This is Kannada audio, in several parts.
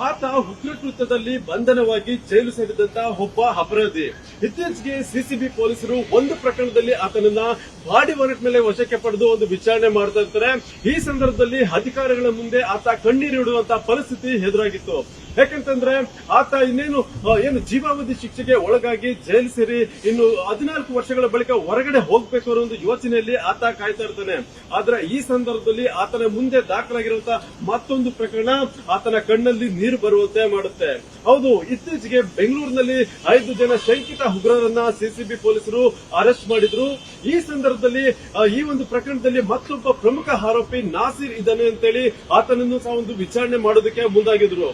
ಆತ ಉಗ್ರಕೃತ್ಯದಲ್ಲಿ ಬಂಧನವಾಗಿ ಜೈಲು ಸೇರಿದಂತ ಒಬ್ಬ ಅಪರಾಧಿ. ಇತ್ತೀಚೆಗೆ ಸಿಸಿಬಿ ಪೊಲೀಸರು ಒಂದು ಪ್ರಕರಣದಲ್ಲಿ ಆತನನ್ನ ಬಾಡಿ ವಾರೆಂಟ್ ಮೇಲೆ ವಶಕ್ಕೆ ಪಡೆದು ಒಂದು ವಿಚಾರಣೆ ಮಾಡ್ತಾ ಇರ್ತಾರೆ. ಈ ಸಂದರ್ಭದಲ್ಲಿ ಅಧಿಕಾರಿಗಳ ಮುಂದೆ ಆತ ಕಣ್ಣೀರಿಡುವಂತಹ ಪರಿಸ್ಥಿತಿ ಎದುರಾಗಿತ್ತು. ಯಾಕಂತಂದ್ರೆ ಆತ ಏನು ಜೀವಾವಧಿ ಶಿಕ್ಷೆಗೆ ಒಳಗಾಗಿ ಜೈಲು ಸೇರಿ ಇನ್ನು 14 ವರ್ಷಗಳ ಬಳಿಕ ಹೊರಗಡೆ ಹೋಗ್ಬೇಕು ಅನ್ನೋ ಒಂದು ಯೋಚನೆಯಲ್ಲಿ ಆತ ಕಾಯ್ತಾ ಇರ್ತಾನೆ. ಆದ್ರೆ ಈ ಸಂದರ್ಭದಲ್ಲಿ ಆತನ ಮುಂದೆ ದಾಖಲಾಗಿರುವಂತಹ ಮತ್ತೊಂದು ಪ್ರಕರಣ ಆತನ ಕಣ್ಣಲ್ಲಿ ನೀರು ಬರುವಂತೆ ಮಾಡುತ್ತೆ. ಹೌದು, ಇತ್ತೀಚೆಗೆ ಬೆಂಗಳೂರಿನಲ್ಲಿ 5 ಜನ ಶಂಕಿತ ಉಗ್ರರನ್ನ ಸಿಸಿಬಿ ಪೊಲೀಸರು ಅರೆಸ್ಟ್ ಮಾಡಿದ್ರು. ಈ ಸಂದರ್ಭದಲ್ಲಿ ಈ ಒಂದು ಪ್ರಕರಣದಲ್ಲಿ ಮತ್ತೊಬ್ಬ ಪ್ರಮುಖ ಆರೋಪಿ ನಾಸೀರ್ ಇದ್ದಾನೆ ಅಂತೇಳಿ ಆತನನ್ನು ಸಹ ಒಂದು ವಿಚಾರಣೆ ಮಾಡೋದಕ್ಕೆ ಮುಂದಾಗಿದ್ರು.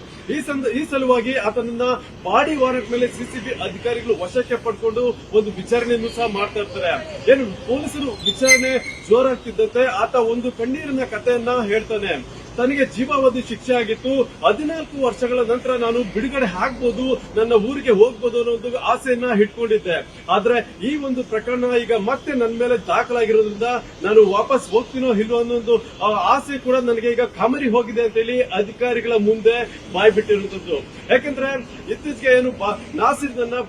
ಈ ಸಲುವಾಗಿ ಆತನನ್ನ ಬಾಡಿ ವಾರೆಂಟ್ ಮೇಲೆ ಸಿಸಿಬಿ ಅಧಿಕಾರಿಗಳು ವಶಕ್ಕೆ ಪಡ್ಕೊಂಡು ಒಂದು ವಿಚಾರಣೆಯನ್ನು ಸಹ ಮಾಡ್ತಾ ಇರ್ತಾರೆ. ಏನು ಪೊಲೀಸರು ವಿಚಾರಣೆ ಜೋರಾಗ್ತಿದ್ದಂತೆ ಆತ ಒಂದು ಕಣ್ಣೀರಿನ ಕಥೆಯನ್ನ ಹೇಳ್ತಾನೆ. ತನಗೆ ಜೀವಾವಧಿ ಶಿಕ್ಷೆ ಆಗಿತ್ತು, 14 ವರ್ಷಗಳ ನಂತರ ನಾನು ಬಿಡುಗಡೆ ಆಗ್ಬಹುದು, ನನ್ನ ಊರಿಗೆ ಹೋಗ್ಬೋದು ಅನ್ನೋ ಒಂದು ಆಸೆಯನ್ನ ಇಟ್ಕೊಂಡಿದ್ದೆ. ಆದ್ರೆ ಈ ಒಂದು ಪ್ರಕರಣ ಈಗ ಮತ್ತೆ ನನ್ನ ಮೇಲೆ ದಾಖಲಾಗಿರೋದ್ರಿಂದ ನಾನು ವಾಪಸ್ ಹೋಗ್ತೀನೋ ಇಲ್ಲೋ ಅನ್ನೋ ಒಂದು ಆಸೆ ಕೂಡ ನನಗೆ ಈಗ ಕಮರಿ ಹೋಗಿದೆ ಅಂತ ಹೇಳಿ ಅಧಿಕಾರಿಗಳ ಮುಂದೆ ಬಾಯ್ಬಿಟ್ಟಿರುವಂತದ್ದು. ಯಾಕಂದ್ರೆ ಇತ್ತೀಚೆಗೆ ಏನು ನಾಸೀರ್ನನ್ನ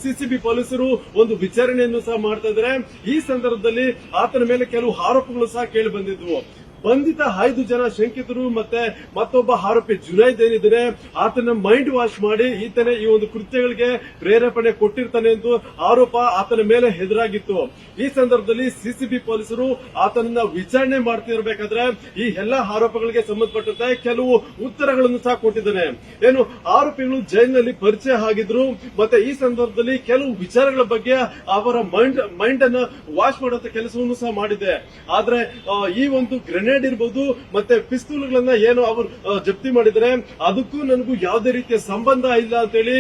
ಸಿಸಿಬಿ ಪೊಲೀಸರು ಒಂದು ವಿಚಾರಣೆಯನ್ನು ಸಹ ಮಾಡ್ತಾ ಇದ್ದಾರೆ. ಈ ಸಂದರ್ಭದಲ್ಲಿ ಆತನ ಮೇಲೆ ಕೆಲವು ಆರೋಪಗಳು ಸಹ ಕೇಳಿ ಬಂದಿದ್ವು. ಬಂಧಿತ 5 ಜನ ಶಂಕಿತರು ಮತ್ತೆ ಮತ್ತೊಬ್ಬ ಆರೋಪಿ ಜುನೈದ್ ಏನಿದ್ದಾರೆ ಆತನ ಮೈಂಡ್ ವಾಶ್ ಮಾಡಿ ಈತನೇ ಈ ಒಂದು ಕೃತ್ಯಗಳಿಗೆ ಪ್ರೇರೇಪಣೆ ಕೊಟ್ಟಿರ್ತಾನೆ ಎಂದು ಆರೋಪ ಆತನ ಮೇಲೆ ಎದುರಾಗಿತ್ತು. ಈ ಸಂದರ್ಭದಲ್ಲಿ ಸಿಸಿಬಿ ಪೊಲೀಸರು ಆತನನ್ನ ವಿಚಾರಣೆ ಮಾಡ್ತಿರ್ಬೇಕಾದ್ರೆ ಈ ಎಲ್ಲಾ ಆರೋಪಗಳಿಗೆ ಸಂಬಂಧಪಟ್ಟಂತೆ ಕೆಲವು ಉತ್ತರಗಳನ್ನು ಸಹ ಕೊಟ್ಟಿದ್ದಾನೆ. ಏನು ಆರೋಪಿಗಳು ಜೈಲಿನಲ್ಲಿ ಪರಿಚಯ ಆಗಿದ್ರು ಮತ್ತೆ ಈ ಸಂದರ್ಭದಲ್ಲಿ ಕೆಲವು ವಿಚಾರಗಳ ಬಗ್ಗೆ ಅವರ ಮೈಂಡ್ ಅನ್ನ ವಾಶ್ ಮಾಡುವಂತ ಕೆಲಸವನ್ನು ಸಹ ಮಾಡಿದೆ. ಆದ್ರೆ ಈ ಒಂದು ಗ್ರೆನೇಡ್ ಇರಬಹುದು ಮತ್ತೆ ಪಿಸ್ತೂಲ್ಗಳನ್ನ ಏನು ಅವರು ಜಪ್ತಿ ಮಾಡಿದರೆ ಅದಕ್ಕೂ ನನಗೂ ಯಾವುದೇ ರೀತಿಯ ಸಂಬಂಧ ಇಲ್ಲ ಅಂತೇಳಿ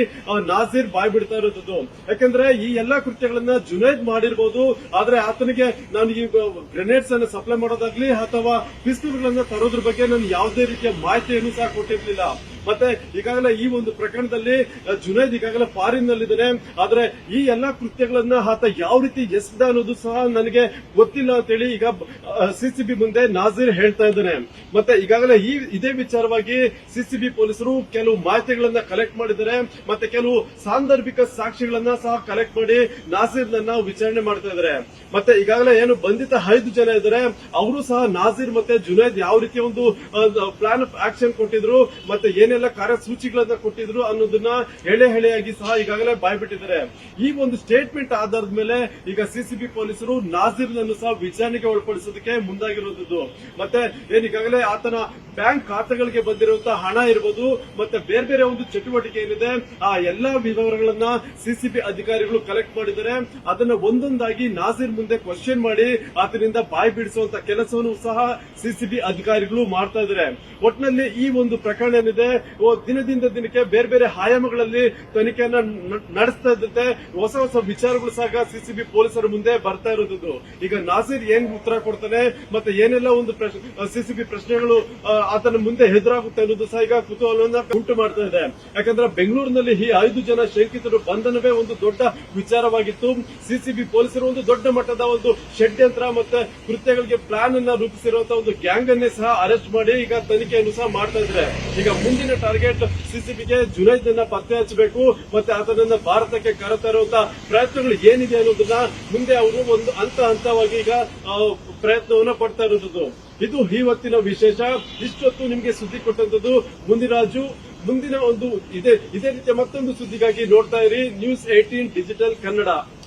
ನಾಸೀರ್ ಬಾಯ್ ಬಿಡ್ತಾ ಇರೋದು. ಯಾಕಂದ್ರೆ ಈ ಎಲ್ಲಾ ಕೃತ್ಯಗಳನ್ನ ಜುನೈದ್ ಮಾಡಿರಬಹುದು, ಆದ್ರೆ ಆತನಿಗೆ ನಾನು ಈ ಗ್ರೆನೇಡ್ಸ್ ಅನ್ನು ಸಪ್ಲೈ ಮಾಡೋದಾಗ್ಲಿ ಅಥವಾ ಪಿಸ್ತೂಲ್ಗಳನ್ನ ತರೋದ್ರ ಬಗ್ಗೆ ನಾನು ಯಾವುದೇ ರೀತಿಯ ಮಾಹಿತಿಯನ್ನು ಸಹ ಕೊಟ್ಟಿರಲಿಲ್ಲ. ಮತ್ತೆ ಈಗಾಗಲೇ ಈ ಒಂದು ಪ್ರಕರಣದಲ್ಲಿ ಜುನೈದ್ ಈಗಾಗಲೇ ಫಾರಿನ್ ನಲ್ಲಿದ್ದಾನೆ. ಆದ್ರೆ ಈ ಎಲ್ಲಾ ಕೃತ್ಯಗಳನ್ನ ಆತ ಯಾವ ರೀತಿ ಎಸೆದ ಅನ್ನೋದು ಸಹ ನನಗೆ ಗೊತ್ತಿಲ್ಲ ಅಂತೇಳಿ ಈಗ ಸಿಸಿಬಿ ಮುಂದೆ ನಾಸೀರ್ ಹೇಳ್ತಾ ಇದ್ದಾನೆ. ಮತ್ತೆ ಈಗಾಗಲೇ ಇದೇ ವಿಚಾರವಾಗಿ ಸಿಸಿಬಿ ಪೊಲೀಸರು ಕೆಲವು ಮಾಹಿತಿಗಳನ್ನ ಕಲೆಕ್ಟ್ ಮಾಡಿದ್ದಾರೆ. ಮತ್ತೆ ಕೆಲವು ಸಾಂದರ್ಭಿಕ ಸಾಕ್ಷಿಗಳನ್ನ ಸಹ ಕಲೆಕ್ಟ್ ಮಾಡಿ ನಾಸೀರ್ನನ್ನ ವಿಚಾರಣೆ ಮಾಡ್ತಾ ಇದ್ದಾರೆ. ಮತ್ತೆ ಈಗಾಗಲೇ ಏನು ಬಂಧಿತ 5 ಜನ ಇದ್ದಾರೆ ಅವರು ಸಹ ನಾಸೀರ್ ಮತ್ತೆ ಜುನೈದ್ ಯಾವ ರೀತಿಯ ಒಂದು ಪ್ಲಾನ್ ಆಫ್ ಆಕ್ಷನ್ ಕೊಟ್ಟಿದ್ರು ಮತ್ತೆ ಏನೆಲ್ಲ ಕಾರ್ಯಸೂಚಿಗಳನ್ನ ಕೊಟ್ಟಿದ್ರು ಅನ್ನೋದನ್ನ ಎಳೆಯಾಗಿ ಸಹ ಈಗಾಗಲೇ ಬಾಯ್ಬಿಟ್ಟಿದ್ದಾರೆ. ಈ ಒಂದು ಸ್ಟೇಟ್ಮೆಂಟ್ ಆಧಾರದ ಮೇಲೆ ಈಗ ಸಿಸಿಬಿ ಪೊಲೀಸರು ನಾಸೀರ್ನನ್ನು ಸಹ ವಿಚಾರಣೆಗೆ ಒಳಪಡಿಸೋದಕ್ಕೆ ಮುಂದಾಗಿರುವುದು. ಮತ್ತೆ ಈಗಾಗಲೇ ಆತನ ಬ್ಯಾಂಕ್ ಖಾತೆಗಳಿಗೆ ಬಂದಿರುವಂತಹ ಹಣ ಇರಬಹುದು ಮತ್ತೆ ಬೇರೆ ಬೇರೆ ಒಂದು ಚಟುವಟಿಕೆ ಏನಿದೆ ಆ ಎಲ್ಲಾ ವಿವರಗಳನ್ನ ಸಿಸಿಬಿ ಅಧಿಕಾರಿಗಳು ಕಲೆಕ್ಟ್ ಮಾಡಿದ್ದಾರೆ. ಅದನ್ನ ಒಂದೊಂದಾಗಿ ನಾಸೀರ್ ಮುಂದೆ ಕ್ವಶನ್ ಮಾಡಿ ಆತನಿಂದ ಬಾಯ್ ಬಿಡಿಸುವಂತ ಕೆಲಸವನ್ನು ಸಹ ಸಿಸಿಬಿ ಅಧಿಕಾರಿಗಳು ಮಾಡ್ತಾ ಇದ್ದಾರೆ. ಒಟ್ಟಿನಲ್ಲಿ ಈ ಒಂದು ಪ್ರಕರಣ ಏನಿದೆ ದಿನದಿಂದ ದಿನಕ್ಕೆ ಬೇರೆ ಬೇರೆ ಆಯಾಮಗಳಲ್ಲಿ ತನಿಖೆಯನ್ನ ನಡೆಸ್ತಾ ಇದ್ದಂತೆ ಹೊಸ ವಿಚಾರಗಳು ಸಹ ಸಿಸಿಬಿ ಪೊಲೀಸರ ಮುಂದೆ ಬರ್ತಾ ಇರೋದು. ಈಗ ನಾಸೀರ್ ಏನ್ ಉತ್ತರ ಕೊಡ್ತಾನೆ ಮತ್ತೆ ಏನೆಲ್ಲ ಒಂದು ಸಿಸಿಬಿ ಪ್ರಶ್ನೆಗಳು ಆತನ ಮುಂದೆ ಎದುರಾಗುತ್ತೆ ಅನ್ನೋದು ಸಹ ಈಗ ಕುತೂಹಲವನ್ನ ಉಂಟು ಮಾಡ್ತಾ ಇದೆ. ಯಾಕಂದ್ರೆ ಬೆಂಗಳೂರಿನಲ್ಲಿ ಈ 5 ಜನ ಶಂಕಿತರು ಬಂಧನವೇ ಒಂದು ದೊಡ್ಡ ವಿಚಾರವಾಗಿತ್ತು. ಸಿಸಿಬಿ ಪೊಲೀಸರು ಒಂದು ದೊಡ್ಡ ಮಟ್ಟದ ಒಂದು ಷಡ್ಯಂತ್ರ ಮತ್ತೆ ಕೃತ್ಯಗಳಿಗೆ ಪ್ಲಾನ್ ಅನ್ನ ರೂಪಿಸಿರುವಂತಹ ಒಂದು ಗ್ಯಾಂಗ್ ಅನ್ನೇ ಸಹ ಅರೆಸ್ಟ್ ಮಾಡಿ ಈಗ ತನಿಖೆಯನ್ನು ಸಹ ಮಾಡ್ತಾ ಇದ್ದಾರೆ. ಈಗ ಮುಂದಿನ ಟಾರ್ಗೆಟ್ ಸಿಸಿಬಿಗೆ ಜುನೈದ್ ಅನ್ನ ಪತ್ತೆ ಹಚ್ಚಬೇಕು ಮತ್ತೆ ಆತನನ್ನ ಭಾರತಕ್ಕೆ ಕರೆತರುವಂತಹ ಪ್ರಯತ್ನಗಳು ಏನಿದೆ ಅನ್ನೋದನ್ನ ಮುಂದೆ ಅವರು ಒಂದು ಹಂತವಾಗಿ ಈಗ ಪ್ರಯತ್ನವನ್ನ ಪಡ್ತಾ ಇರೋದು. ಇದು ಇವತ್ತಿನ ವಿಶೇಷ. ಇಷ್ಟೊತ್ತು ನಿಮಗೆ ಸುದ್ದಿ ಕೊಟ್ಟಂತದ್ದು ಮುಂದಿನ ಒಂದು ಇದೇ ರೀತಿಯ ಮತ್ತೊಂದು ಸುದ್ದಿಗಾಗಿ ನೋಡ್ತಾ ಇರಿ ನ್ಯೂಸ್ 18 ಡಿಜಿಟಲ್ ಕನ್ನಡ.